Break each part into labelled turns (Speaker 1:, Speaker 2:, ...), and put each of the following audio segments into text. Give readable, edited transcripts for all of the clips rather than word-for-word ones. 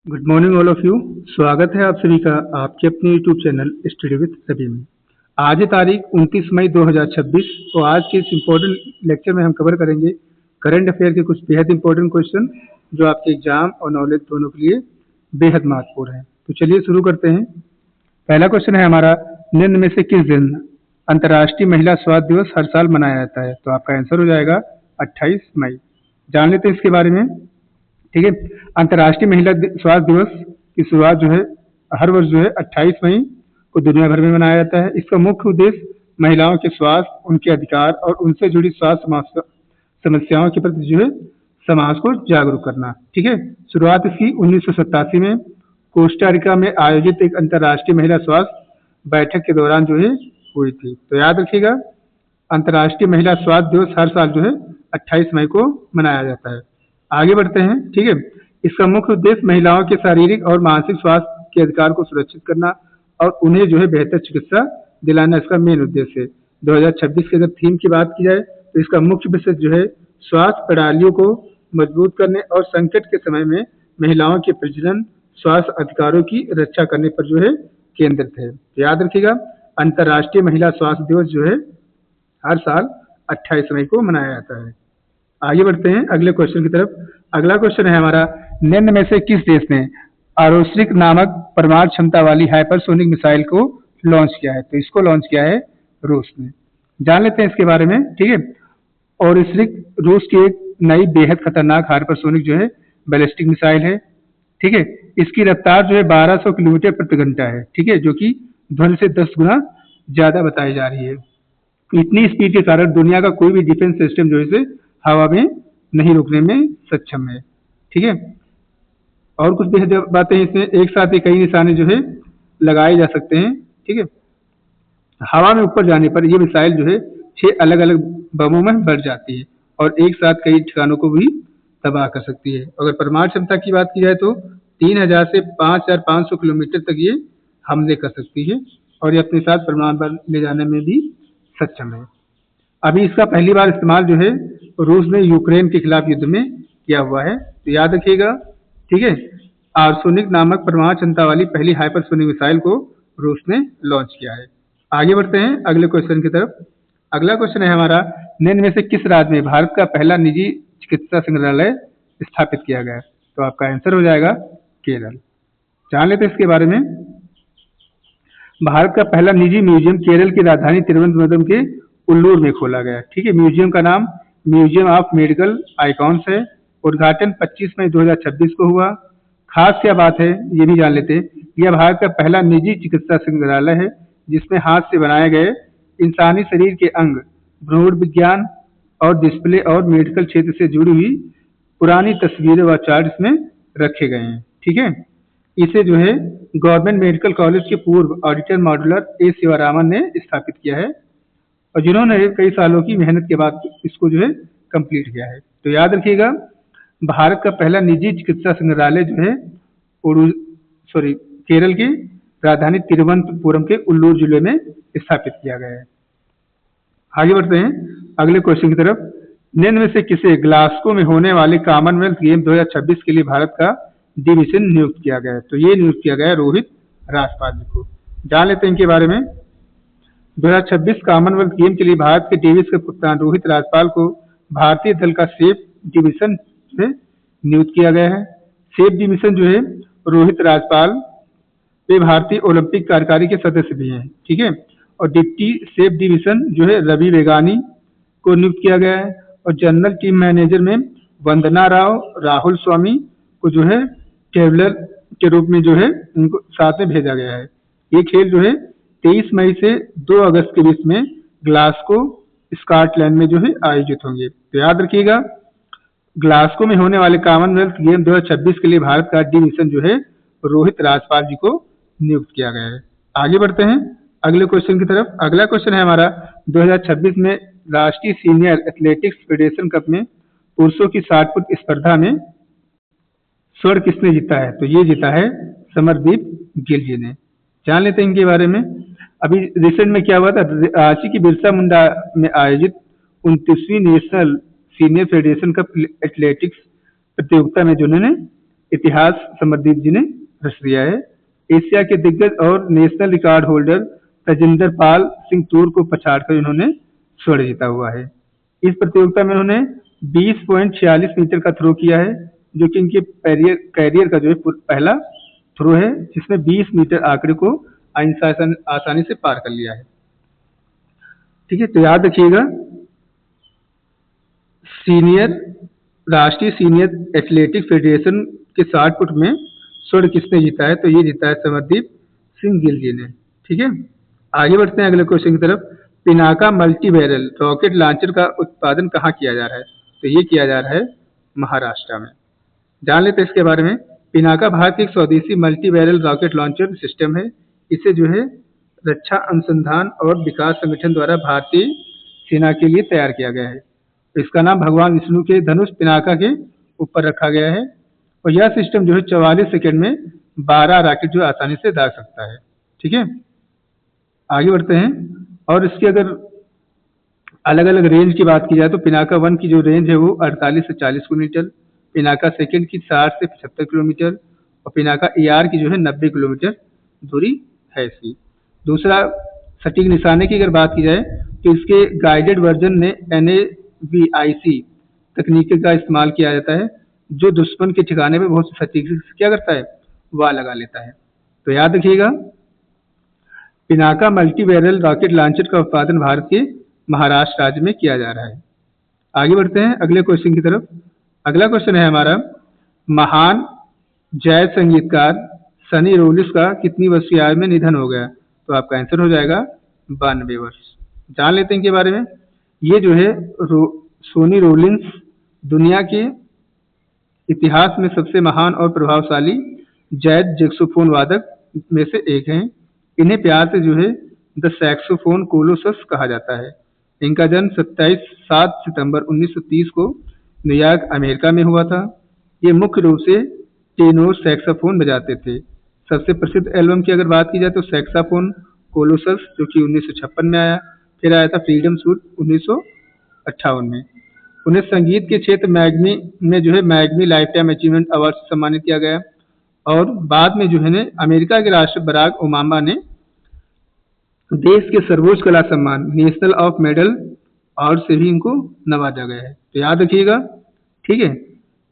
Speaker 1: Good morning all of you. स्वागत है आप सभी का आपके अपने YouTube channel Study with Ravi में। आज है तारीख 29 मई 2026 और आज के इस इम्पोर्टेंट लेक्चर में हम कवर करेंगे करंट अफेयर के कुछ बेहद इंपॉर्टेंट क्वेश्चन जो आपके एग्जाम और नॉलेज दोनों के लिए बेहद महत्वपूर्ण है। तो चलिए शुरू करते हैं। पहला क्वेश्चन है हमारा, निम्न में से किस दिन अंतर्राष्ट्रीय महिला स्वास्थ्य दिवस हर साल मनाया जाता है? तो आपका आंसर हो जाएगा 28 मई। जान लेते हैं इसके बारे में। ठीक है, अंतर्राष्ट्रीय महिला स्वास्थ्य दिवस की शुरुआत जो है हर वर्ष जो है 28 मई को दुनिया भर में मनाया जाता है। इसका मुख्य उद्देश्य महिलाओं के स्वास्थ्य, उनके अधिकार और उनसे जुड़ी स्वास्थ्य समस्याओं के प्रति जो है समाज को जागरूक करना। ठीक है, शुरुआत इसकी 1987 में कोस्टारिका में आयोजित एक अंतर्राष्ट्रीय महिला स्वास्थ्य बैठक के दौरान जो है हुई थी। तो याद रखिएगा, अंतर्राष्ट्रीय महिला स्वास्थ्य दिवस हर साल जो है 28 मई को मनाया जाता है। आगे बढ़ते हैं। ठीक है, इसका मुख्य उद्देश्य महिलाओं के शारीरिक और मानसिक स्वास्थ्य के अधिकार को सुरक्षित करना और उन्हें जो है बेहतर चिकित्सा दिलाना इसका मेन उद्देश्य है। 2026 की अगर थीम की बात की जाए तो इसका मुख्य विषय जो है स्वास्थ्य प्रणालियों को मजबूत करने और संकट के समय में महिलाओं के प्रजनन स्वास्थ्य अधिकारों की रक्षा करने पर जो है केंद्रित है। याद रखिएगा, अंतर्राष्ट्रीय महिला स्वास्थ्य दिवस जो है हर साल 28 मई को मनाया जाता है। आगे बढ़ते हैं अगले क्वेश्चन की तरफ। अगला क्वेश्चन है हमारा, निम्न में से किस देश ने आरोस्रिक नामक परमाणु क्षमता वाली हाइपरसोनिक मिसाइल को लॉन्च किया है? तो इसको लॉन्च किया है रूस ने। जान लेते हैं इसके बारे में। ठीक है, आरोस्रिक रूस की एक नई बेहद खतरनाक हाइपरसोनिक जो है बैलिस्टिक मिसाइल है। ठीक है, इसकी रफ्तार जो है 1200 किलोमीटर प्रति घंटा है। ठीक है, जो कि ध्वनि से 10 गुना ज्यादा बताई जा रही है। इतनी स्पीड के कारण दुनिया का कोई भी डिफेंस सिस्टम जो है हवा में नहीं रोकने में सक्षम है। ठीक है, और कुछ बातें इसमें एक साथ ही कई निशाने जो है लगाए जा सकते हैं। ठीक है, हवा में ऊपर जाने पर यह मिसाइल जो है 6 अलग अलग बमों में बढ़ जाती है और एक साथ कई ठिकानों को भी तबाह कर सकती है। अगर परमाणु क्षमता की बात की जाए तो 3000 से 5500 किलोमीटर तक ये हमले कर सकती है और ये अपने साथ परमाणु बम ले जाने में भी सक्षम है। अभी इसका पहली बार इस्तेमाल जो है रूस ने यूक्रेन के खिलाफ युद्ध में किया हुआ है। तो याद रखिएगा। ठीक है, आर्सोनिक नामक परमाणु क्षमता वाली पहली हाइपरसोनिक मिसाइल को रूस ने लॉन्च किया है। आगे बढ़ते हैं अगले क्वेश्चन की तरफ। अगला क्वेश्चन है हमारा, निम्न में से किस राज्य में भारत का पहला निजी चिकित्सा संग्रहालय स्थापित किया गया? तो आपका आंसर हो जाएगा केरल। जान लेते हैं इसके बारे में। भारत का पहला निजी म्यूजियम केरल की राजधानी तिरुवनंतपुरम के उल्लूर में खोला गया। ठीक है, म्यूजियम का नाम म्यूजियम ऑफ मेडिकल आइकॉन्स है। उद्घाटन 25 मई 2026 को हुआ। खास क्या बात है ये भी जान लेते हैं। यह भारत का पहला निजी चिकित्सा संग्रहालय है जिसमें हाथ से बनाए गए इंसानी शरीर के अंग, भ्रूण विज्ञान और डिस्प्ले और मेडिकल क्षेत्र से जुड़ी हुई पुरानी तस्वीरें व चार्ट इसमें रखे गए हैं। ठीक है, इसे जो है गवर्नमेंट मेडिकल कॉलेज के पूर्व ऑडिटर मॉड्यूलर ए शिवरामन ने स्थापित किया है और जिन्होंने कई सालों की मेहनत के बाद इसको जो है कंप्लीट किया है। तो याद रखिएगा, भारत का पहला निजी चिकित्सा संग्रहालय जो है केरल की राजधानी तिरुवनंतपुरम के उल्लूर जिले में स्थापित किया गया है। आगे बढ़ते हैं अगले क्वेश्चन की तरफ। निम्न में से किसे ग्लासगो में होने वाले कॉमनवेल्थ गेम 2026 के लिए भारत का डिवीजन नियुक्त किया गया है? तो ये नियुक्त किया गया है रोहित राजपाल जी को। जान लेते हैं इनके बारे में। 2026 कॉमनवेल्थ गेम के लिए भारत के डेविस के कप्तान रोहित राजपाल को भारतीय दल का सेफ डिवीजन से नियुक्त किया गया है। सेफ डिवीजन जो है रोहित राजपाल वे भारतीय ओलंपिक कार्यकारी के सदस्य भी हैं। ठीक है, और डिप्टी सेफ डिवीजन जो है रवि वेगानी को नियुक्त किया गया है और जनरल टीम मैनेजर में वंदना राव राहुल स्वामी को जो है ट्रेवलर के रूप में जो है उनको साथ में भेजा गया है। ये खेल जो है 23 मई से 2 अगस्त के बीच में ग्लासगो स्कॉटलैंड में जो है आयोजित होंगे। तो याद रखिएगा, ग्लासगो में होने वाले कॉमनवेल्थ गेम 2026 के लिए भारत का डिवीजन जो है रोहित राजपाल जी को नियुक्त किया गया है। आगे बढ़ते हैं अगले क्वेश्चन की तरफ। अगला क्वेश्चन है हमारा, 2026 में राष्ट्रीय सीनियर एथलेटिक्स फेडरेशन कप में पुरुषों की 60 फुट स्पर्धा में स्वर्ण किसने जीता है? तो ये जीता है समरदीप गिल जी ने। जान लेते हैं इनके बारे में। अभी रिसेंट में क्या हुआ था, रांची की बिरसा मुंडा में आयोजित 29वीं national senior federation cup athletics प्रतियोगिता में जिन्होंने इतिहास समरदीप जी ने रच दिया है। एशिया के दिग्गज और national record holder Tajinder Pal Singh तूर को पछाड़कर इन्होंने स्वर्ण जीता हुआ है। इस प्रतियोगिता में उन्होंने 20.46 मीटर का थ्रो किया है, जो कि इनके कैरियर का जो है पहला थ्रो है, जिसमें 20 मीटर आंकड़े को आसानी से पार कर लिया है। ठीक है, तो याद रखिएगा, राष्ट्रीय सीनियर एथलेटिक्स फेडरेशन के 60 फुट में स्वर्ण किसने जीता है? तो ये जीता है समरदीप सिंह गिल जी ने। ठीक है, आगे बढ़ते हैं अगले क्वेश्चन की तरफ। Pinaka multi barrel rocket launcher का उत्पादन कहाँ किया जा रहा है? तो ये किया जा रहा है महाराष्ट्र में। जान लेते हैं इसके बारे में। पिनाका भारत की एक स्वदेशी multi barrel rocket launcher system है। इसे जो है रक्षा अनुसंधान और विकास संगठन द्वारा भारतीय सेना के लिए तैयार किया गया है। इसका नाम भगवान विष्णु के धनुष पिनाका के ऊपर रखा गया है और यह सिस्टम जो है 44 सेकंड में 12 रॉकेट जो आसानी से दाग सकता है। ठीक है, आगे बढ़ते हैं। और इसकी अगर अलग अलग रेंज की बात की जाए तो पिनाका 1 की जो रेंज है वो 48 से 40 किलोमीटर, पिनाका सेकंड की 60 से 75 किलोमीटर और पिनाका ER की जो है 90 किलोमीटर दूरी है इसकी। दूसरा, सटीक निशाने की अगर बात की जाए तो इसके गाइडेड वर्जन में NAVIC तकनीक का इस्तेमाल किया जाता है, जो दुश्मन के ठिकाने पे बहुत सटीक से क्या करता है, वाह लगा लेता है। तो याद रखिएगा, Pinaka multi barrel rocket launcher का उत्पादन भारत के महाराष्ट्र राज्य में किया जा रहा है। आगे बढ़ते हैं अगले क्वेश्चन की तरफ। अगला क्वेश्चन है हमारा, महान जैज संगीतकार सनी रोलिस का कितनी वर्ष की आयु में निधन हो गया? तो आपका आंसर हो जाएगा 92 वर्ष। जान लेते हैं इनके बारे में। ये जो है सोनी रोलिंस दुनिया के इतिहास में सबसे महान और प्रभावशाली जैज जैक्सोफोन वादक में से एक हैं। इन्हें प्यार से जो है द सैक्सोफोन कोलोसस कहा जाता है। इनका जन्म 7 सितंबर 1930 को न्यूयॉर्क अमेरिका में हुआ था। ये मुख्य रूप से टेनोर सैक्सोफोन बजाते थे। सबसे प्रसिद्ध एल्बम की अगर बात की जाए तो सैक्सोफोन कोलोसस, जो कि 1956 में आया, फिर आया था फ्रीडम सूट 1958 में। उन्हें संगीत के क्षेत्र में जो है मैग्नी लाइफ टाइम अचीवमेंट अवार्ड से सम्मानित किया गया और बाद में जो है अमेरिका के राष्ट्रपति बराक ओबामा ने देश के सर्वोच्च कला सम्मान नेशनल ऑफ मेडल और से भी इनको नवाजा गया है। तो याद रखिएगा, ठीक है।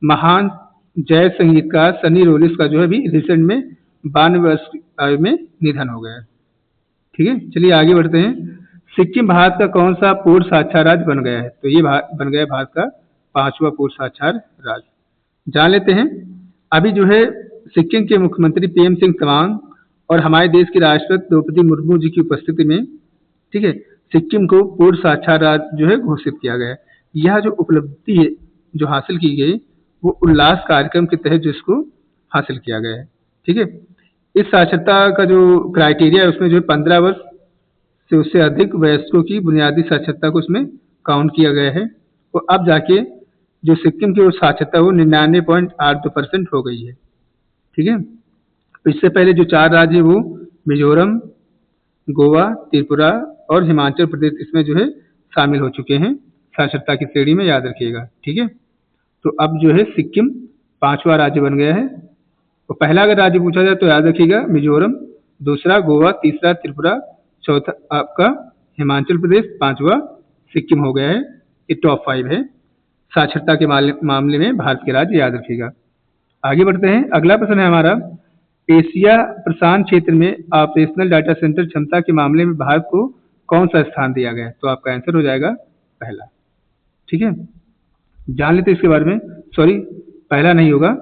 Speaker 1: महान जैज संगीतकार सनी रोलिस का जो है अभी रिसेंट में 92 वर्ष की आयु में निधन हो गया। ठीक है, चलिए आगे बढ़ते हैं। सिक्किम भारत का कौन सा पूर्ण साक्षर राज्य बन गया है? तो ये बन गया भारत का 5वां पूर्ण साक्षर राज्य। जान लेते हैं। अभी जो है सिक्किम के मुख्यमंत्री PM सिंह तमांग और हमारे देश के राष्ट्रपति द्रौपदी मुर्मू जी की उपस्थिति में, ठीक है, सिक्किम को पूर्ण साक्षर राज्य जो है घोषित किया गया है। यह जो उपलब्धि है जो हासिल की गई वो उल्लास कार्यक्रम के तहत जिसको हासिल किया गया है। ठीक है, इस साक्षरता का जो क्राइटेरिया है उसमें जो 15 वर्ष से उससे अधिक वयस्कों की बुनियादी साक्षरता को उसमें काउंट किया गया है। तो अब जाके जो सिक्किम की वो साक्षरता वो 99.82% हो गई है। ठीक है, इससे पहले जो 4 राज्य है वो मिजोरम, गोवा, त्रिपुरा और हिमाचल प्रदेश इसमें जो है शामिल हो चुके हैं साक्षरता की श्रेणी में, याद रखिएगा। ठीक है, तो अब जो है सिक्किम 5वां राज्य बन गया है। तो पहला अगर राज्य पूछा जाए तो याद रखिएगा मिजोरम, दूसरा गोवा, तीसरा त्रिपुरा, चौथा आपका हिमाचल प्रदेश, 5वां सिक्किम हो गया है। ये टॉप 5 है साक्षरता के मामले में भारत के राज्य, याद रखिएगा। आगे बढ़ते हैं। अगला प्रश्न है हमारा, एशिया प्रशांत क्षेत्र में ऑपरेशनल डाटा सेंटर क्षमता के मामले में भारत को कौन सा स्थान दिया गया है? तो आपका आंसर हो जाएगा पहला। ठीक है, जान लेते इसके बारे में। सॉरी, पहला नहीं होगा,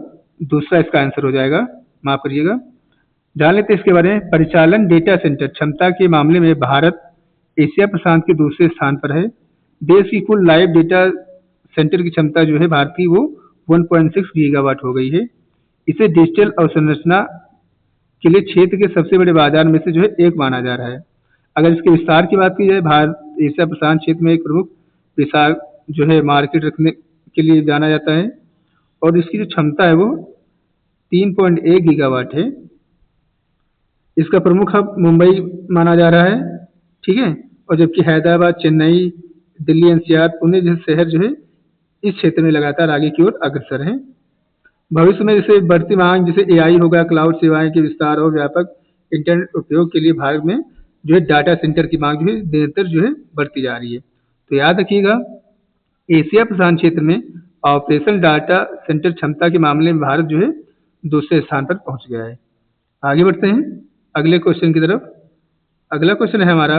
Speaker 1: दूसरा इसका आंसर हो जाएगा, माफ करिएगा। जान लेते इसके बारे में। परिचालन डेटा सेंटर क्षमता के मामले में भारत एशिया प्रशांत के दूसरे स्थान पर है। देश की कुल लाइव डेटा सेंटर की क्षमता जो है भारत की वो 1.6 गीगावाट हो गई है। इसे डिजिटल अवसंरचना के लिए क्षेत्र के सबसे बड़े बाजार में से जो है एक माना जा रहा है। अगर इसके विस्तार की बात की जाए, भारत एशिया प्रशांत क्षेत्र में एक प्रमुख विशाल जो है मार्केट रखने के लिए जाना जाता है और इसकी जो क्षमता है वो 3.1 गीगावाट है। इसका प्रमुख हब मुंबई माना जा रहा है। ठीक है, और जबकि हैदराबाद, चेन्नई, दिल्ली NCR, पुणे जैसे शहर जो है इस क्षेत्र में लगातार आगे की ओर अग्रसर हैं। भविष्य में जैसे बढ़ती मांग, जैसे एआई होगा, क्लाउड सेवाएं के विस्तार और व्यापक इंटरनेट उपयोग के लिए भारत में जो है डाटा सेंटर की मांग जो है निरंतर जो है बढ़ती जा रही है। तो याद रखिएगा, एशिया प्रशांत क्षेत्र में ऑपरेशनल डाटा सेंटर क्षमता के मामले में भारत जो है दूसरे स्थान पर पहुंच गया है। आगे बढ़ते हैं अगले क्वेश्चन की तरफ। अगला क्वेश्चन है हमारा,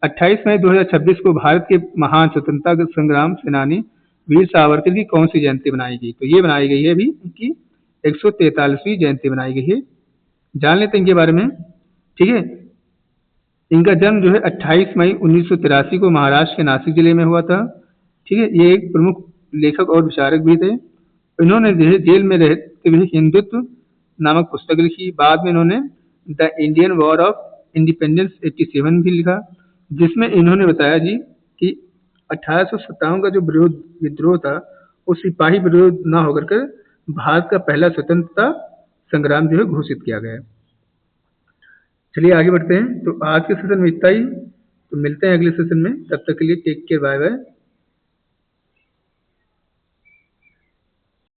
Speaker 1: 28 मई 2026 को भारत के महान स्वतंत्रता संग्राम सेनानी वीर सावरकर की कौन सी जयंती बनाई गई? तो ये बनाई गई है अभी इनकी 143वीं जयंती बनाई गई है। जान लेते हैं इनके बारे में। ठीक है, इनका जन्म जो है 28 मई 1983 को महाराष्ट्र के नासिक जिले में हुआ था। ठीक है, ये एक प्रमुख लेखक और विचारक भी थे। इन्होंने जो है जेल में रहते हुए हिंदुत्व नामक पुस्तक लिखी। बाद में इन्होंने the Indian war of independence 87 भी लिखा, जिसमें इन्होंने बताया जी कि 1857 का जो विद्रोह था वो सिपाही विरोध न होकर के भारत का पहला स्वतंत्रता संग्राम जो है घोषित किया गया। चलिए आगे बढ़ते हैं। तो आज के सेशन में इतना ही। तो मिलते हैं अगले सेशन में, तब तक के लिए टेक केयर, बाय बाय।